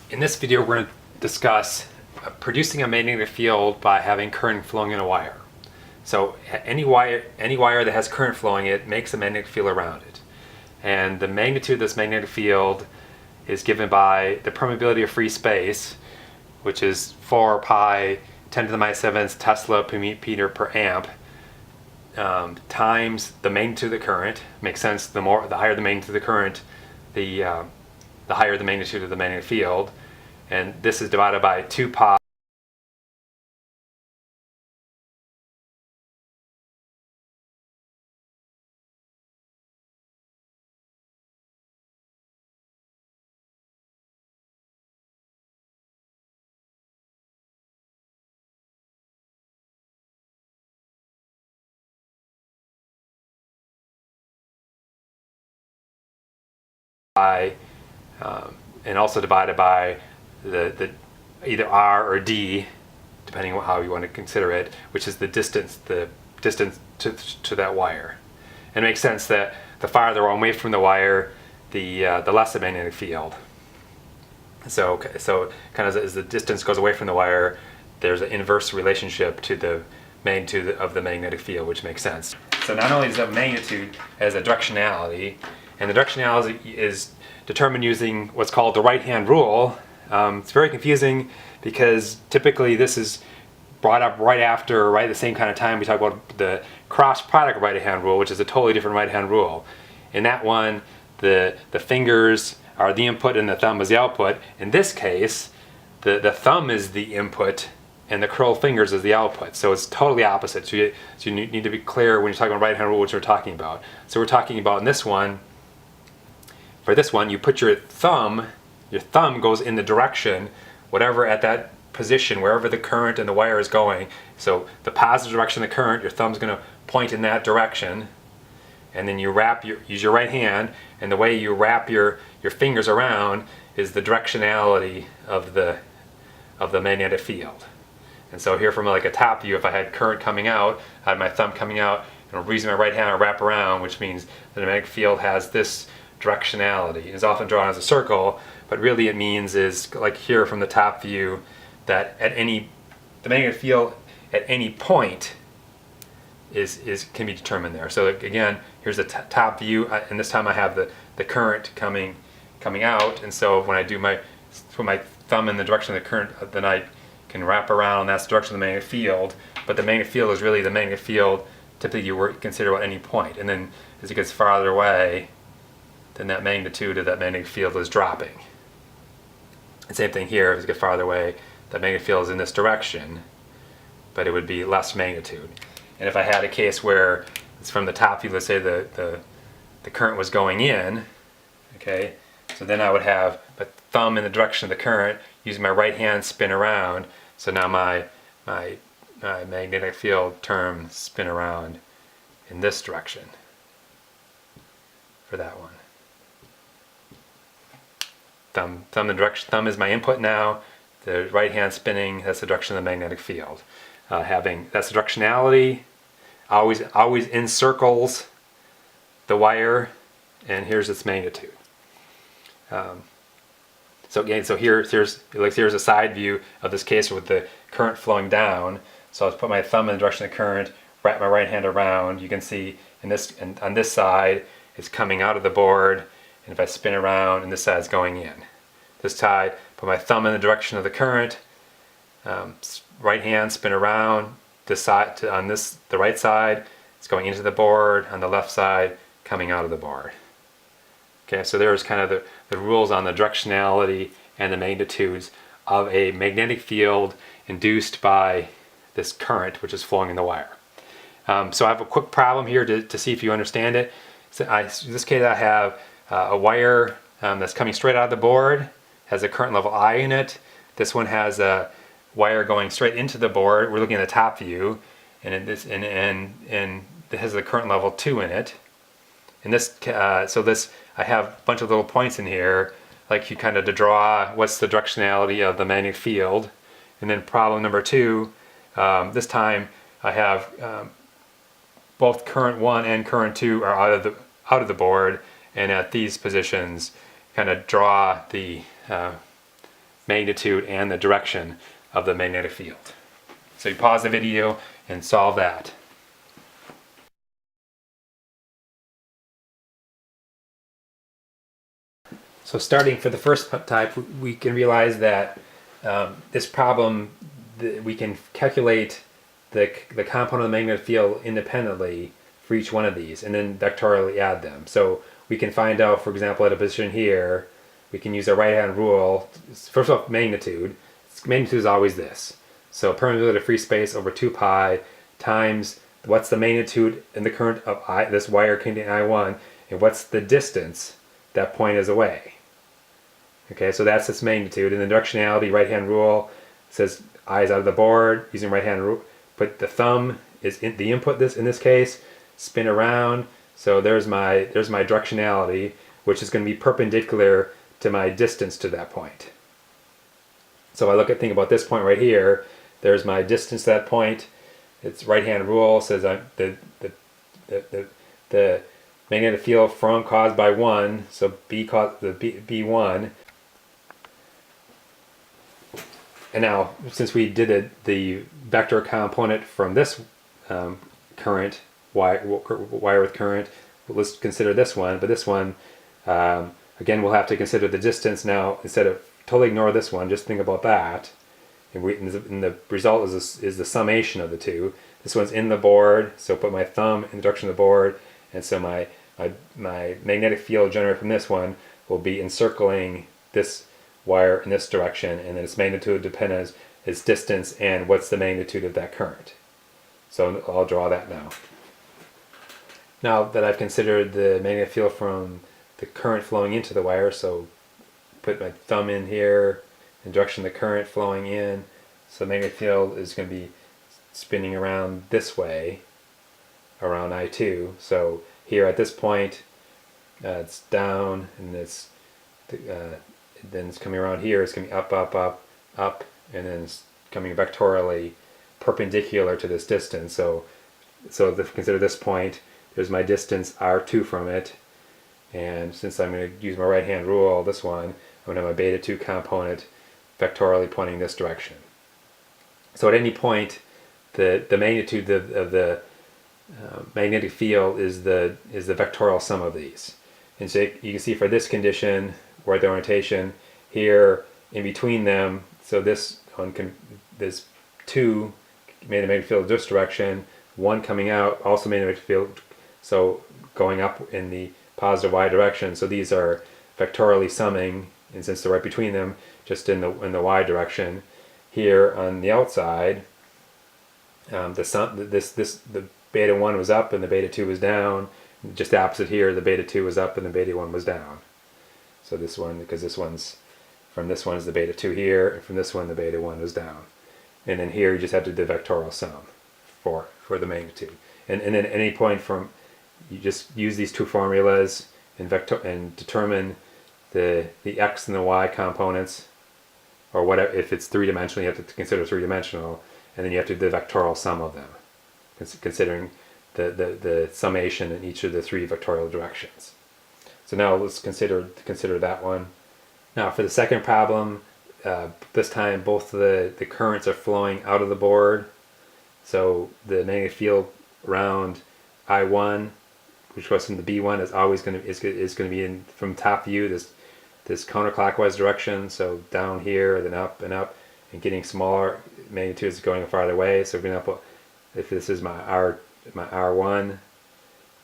In this video, we're going to discuss producing a magnetic field by having current flowing in a wire. So any wire that has current flowing in it makes a magnetic field around it. And the magnitude of this magnetic field is given by the permeability of free space, which is 4 pi 10 to the minus 7 Tesla per meter per amp, times the magnitude of the current. Makes sense. The higher the magnitude of the current, the higher the magnitude of the magnetic field. And this is divided by 2 pi and also divided by the either R or D, depending on how you want to consider it, which is the distance to that wire. And it makes sense that the farther away from the wire, the less the magnetic field. So kind of as the distance goes away from the wire, there's an inverse relationship to the magnitude of the magnetic field, which makes sense. So not only is the magnitude as a directionality, and the directionality is determined using what's called the right-hand rule. It's very confusing because typically this is brought up right after, right at the same kind of time we talk about the cross product right-hand rule, which is a totally different right-hand rule. In that one, the fingers are the input and the thumb is the output. In this case, the thumb is the input and the curled fingers is the output. So it's totally opposite. So you need to be clear when you're talking about right-hand rule what you're talking about. So we're talking about in this one, for this one, you put your thumb goes in the direction, whatever at that position, wherever the current and the wire is going. So the positive direction of the current, your thumb's going to point in that direction. And then you use your right hand, and the way you wrap your fingers around is the directionality of the magnetic field. And so here from like a top view, if I had current coming out, I had my thumb coming out, and I'm using my right hand to wrap around, which means the magnetic field has this directionality. It's often drawn as a circle, but really it means is like here from the top view that the magnetic field at any point can be determined there. So again, here's the top view, and this time I have the current coming out, and so when I put my thumb in the direction of the current, then I can wrap around, and that's the direction of the magnetic field. But the magnetic field is really the magnetic field typically you consider at any point, and then as it gets farther away, then that magnitude of that magnetic field is dropping. And same thing here, as it gets farther away, the magnetic field is in this direction, but it would be less magnitude. And if I had a case where it's from the top view, let's say the current was going in, okay, so then I would have my thumb in the direction of the current, using my right hand spin around, so now my magnetic field term spin around in this direction for that one. Thumb is my input now. The right hand spinning, that's the direction of the magnetic field. That's the directionality. Always encircles the wire, and here's its magnitude. So here's a side view of this case with the current flowing down. So I'll put my thumb in the direction of the current, wrap my right hand around. You can see on this side it's coming out of the board. And if I spin around, and this side's going in. This side, put my thumb in the direction of the current, right hand spin around. This side the right side, it's going into the board. On the left side, coming out of the board. Okay, so there's kind of the rules on the directionality and the magnitudes of a magnetic field induced by this current, which is flowing in the wire. So I have a quick problem here to see if you understand it. So in this case, I have a wire that's coming straight out of the board, has a current level I in it. This one has a wire going straight into the board. We're looking at the top view, and it has a current level 2 in it. And I have a bunch of little points in here, like you kind of to draw what's the directionality of the magnetic field. And then problem number 2, this time I have both current 1 and current 2 are out of the board. And at these positions, kind of draw the magnitude and the direction of the magnetic field. So you pause the video and solve that. So starting for the first type, we can realize that this problem, we can calculate the component of the magnetic field independently for each one of these and then vectorially add them. So we can find out, for example, at a position here, we can use our right-hand rule. First off, magnitude. Magnitude is always this. So permeability of free space over 2 pi times what's the magnitude in the current of this wire containing I1, and what's the distance that point is away. Okay, so that's its magnitude. And the directionality, right-hand rule, says I is out of the board, using right-hand rule. But the thumb is in the input in this case, spin around. So there's my directionality, which is going to be perpendicular to my distance to that point. So I think about this point right here. There's my distance to that point. Its right-hand rule says the magnetic field from caused by 1, so B1. And now, since we did the vector component from this current, wire with current, let's consider this one. But this one, again, we'll have to consider the distance now. Instead of totally ignore this one, just think about that. And the result is the summation of the two. This one's in the board, so put my thumb in the direction of the board, and so my magnetic field generated from this one will be encircling this wire in this direction, and then its magnitude depends its distance and what's the magnitude of that current. So I'll draw that now. Now that I've considered the magnetic field from the current flowing into the wire, so put my thumb in here in the direction of the current flowing in, so the magnetic field is going to be spinning around this way around I2. So here at this point it's down, and it's then it's coming around here. It's going to be up, up, up, up, and then it's coming vectorially perpendicular to this distance. So consider this point. There's my distance R2 from it, and since I'm going to use my right-hand rule, this one, I'm going to have my beta 2 component vectorially pointing this direction. So at any point, the magnitude of the magnetic field is the vectorial sum of these. And so you can see for this condition, where the orientation here in between them, so this one there's 2 made a magnetic field this direction, 1 coming out also made a magnetic field, so going up in the positive y direction. So these are vectorially summing, and since they're right between them, just in the y direction. Here on the outside, the beta 1 was up and the beta 2 was down. Just the opposite here, the beta 2 was up and the beta 1 was down. So this one, because from this one is the beta 2 here, and from this one the beta 1 was down. And then here you just have to do the vectorial sum for the magnitude. And then at any point you just use these 2 formulas and determine the x and the y components, or whatever. If it's 3-dimensional, you have to consider 3-dimensional, and then you have to do the vectorial sum of them, considering the summation in each of the 3 vectorial directions. So now let's consider that one. Now for the second problem, this time both the currents are flowing out of the board. So the magnetic field around I1, which was in the B1, is always going to be in from top view this counterclockwise direction. So down here, then up and up, and getting smaller magnitudes going farther away. So for example, if this is my R1,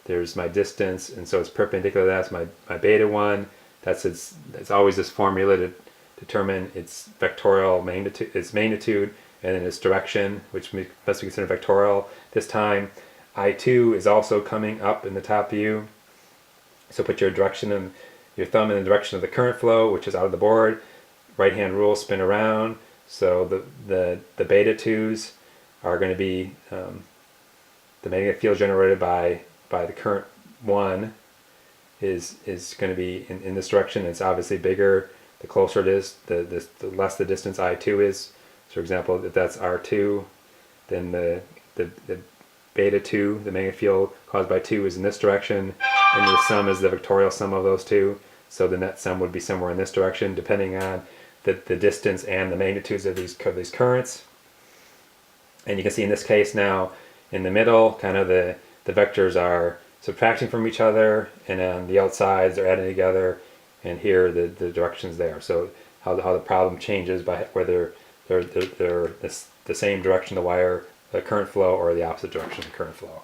there's my distance, and so it's perpendicular. That's my beta 1. It's always this formula to determine its vectorial magnitude, and then its direction, which must be considered vectorial. This time, I2 is also coming up in the top view. So put your thumb in the direction of the current flow, which is out of the board. Right-hand rule, spin around. So the beta 2s are going to be the magnetic field generated by the current 1 is going to be in this direction. It's obviously bigger the closer it is, the less the distance I2 is. So for example, if that's R2, then the beta 2, the magnetic field caused by 2, is in this direction, and the sum is the vectorial sum of those two. So the net sum would be somewhere in this direction, depending on the distance and the magnitudes of these currents. And you can see in this case now, in the middle, kind of the vectors are subtracting from each other, and on the outsides they're adding together, and here the direction's there. So how the problem changes by whether they're the same direction the wire, the current flow, or the opposite direction the current flow.